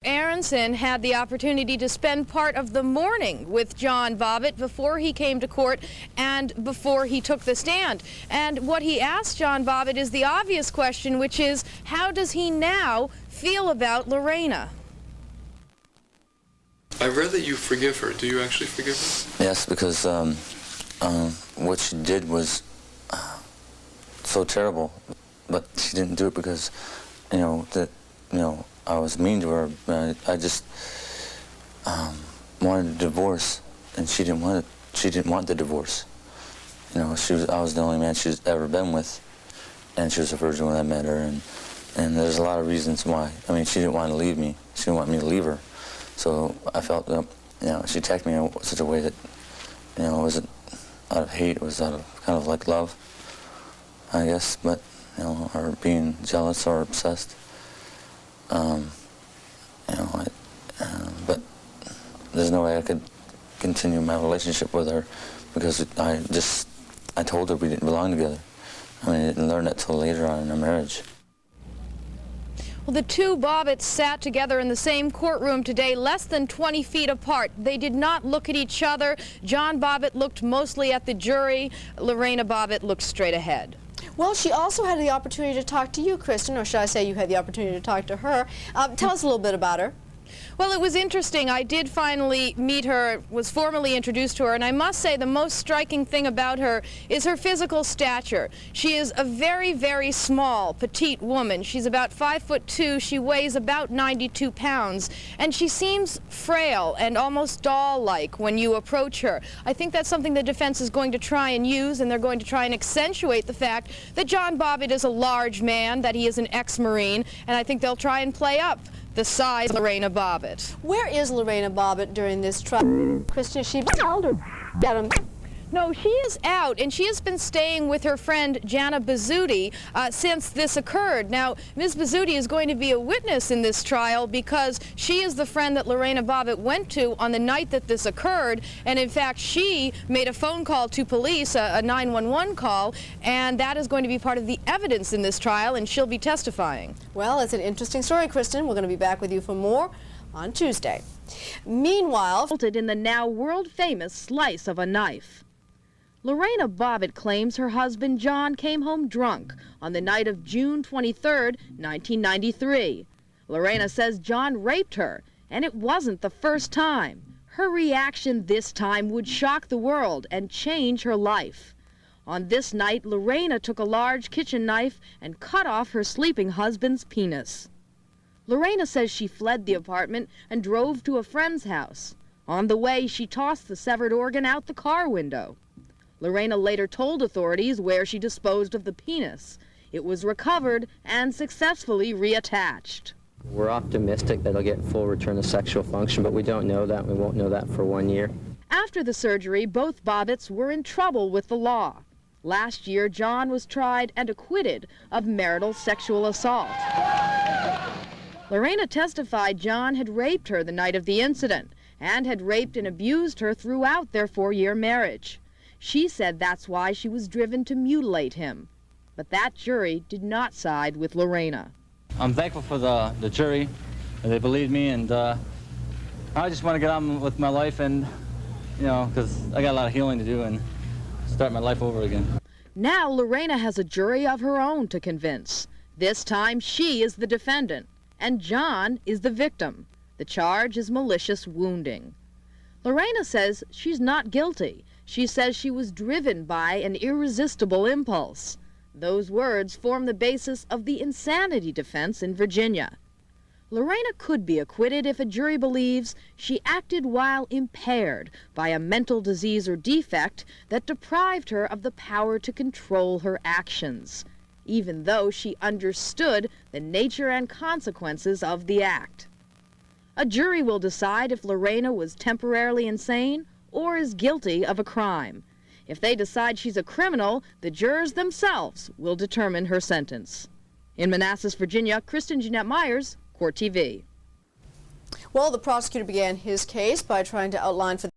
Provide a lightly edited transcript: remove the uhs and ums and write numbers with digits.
Aronson had the opportunity to spend part of the morning with John Bobbitt before he came to court and before he took the stand. And what he asked John Bobbitt is the obvious question, which is, how does he now feel about Lorena? I read that you forgive her. Do you actually forgive her? Yes, because what she did was so terrible, but she didn't do it because, I was mean to her. I just wanted a divorce, and she didn't want it. She didn't want the divorce. I was the only man she's ever been with, and she was a virgin when I met her, and there's a lot of reasons why. I mean, she didn't want to leave me. She didn't want me to leave her. So I felt, she attacked me in such a way that, it wasn't out of hate. It was out of kind of like love, I guess, but, or being jealous or obsessed. But there's no way I could continue my relationship with her because I told her we didn't belong together. I didn't learn that till later on in our marriage. Well, the two Bobbitts sat together in the same courtroom today, less than 20 feet apart. They did not look at each other. John Bobbitt looked mostly at the jury. Lorena Bobbitt looked straight ahead. Well, she also had the opportunity to talk to you, Kristen, or should I say you had the opportunity to talk to her. Tell us a little bit about her. Well, it was interesting. I did finally meet her, was formally introduced to her, and I must say the most striking thing about her is her physical stature. She is a very, very small, petite woman. She's about 5'2". She weighs about 92 pounds, and she seems frail and almost doll-like when you approach her. I think that's something the defense is going to try and use, and they're going to try and accentuate the fact that John Bobbitt is a large man, that he is an ex-Marine, and I think they'll try and play up the size of Lorena Bobbitt. Where is Lorena Bobbitt during this trial? Kristen, is she held or got him? No, she is out, and she has been staying with her friend Jana Bizzuti since this occurred. Now, Ms. Bizzuti is going to be a witness in this trial because she is the friend that Lorena Bobbitt went to on the night that this occurred, and in fact, she made a phone call to police, a 911 call, and that is going to be part of the evidence in this trial, and she'll be testifying. Well, it's an interesting story, Kristen. We're going to be back with you for more on Tuesday. Meanwhile, In the now world-famous slice of a knife. Lorena Bobbitt claims her husband John came home drunk on the night of June 23, 1993. Lorena says John raped her, and it wasn't the first time. Her reaction this time would shock the world and change her life. On this night, Lorena took a large kitchen knife and cut off her sleeping husband's penis. Lorena says she fled the apartment and drove to a friend's house. On the way, she tossed the severed organ out the car window. Lorena later told authorities where she disposed of the penis. It was recovered and successfully reattached. We're optimistic that he'll get full return of sexual function, but we don't know that. We won't know that for 1 year. After the surgery, both Bobbitts were in trouble with the law. Last year, John was tried and acquitted of marital sexual assault. Lorena testified John had raped her the night of the incident and had raped and abused her throughout their 4-year marriage. She said that's why she was driven to mutilate him. But that jury did not side with Lorena. I'm thankful for the jury. They believed me, and I just want to get on with my life and, because I got a lot of healing to do and start my life over again. Now Lorena has a jury of her own to convince. This time she is the defendant, and John is the victim. The charge is malicious wounding. Lorena says she's not guilty. She says she was driven by an irresistible impulse. Those words form the basis of the insanity defense in Virginia. Lorena could be acquitted if a jury believes she acted while impaired by a mental disease or defect that deprived her of the power to control her actions, even though she understood the nature and consequences of the act. A jury will decide if Lorena was temporarily insane or is guilty of a crime. If they decide she's a criminal, the jurors themselves will determine her sentence. In Manassas, Virginia, Kristen Jeanette Myers, Court TV. well, the prosecutor began his case by trying to outline for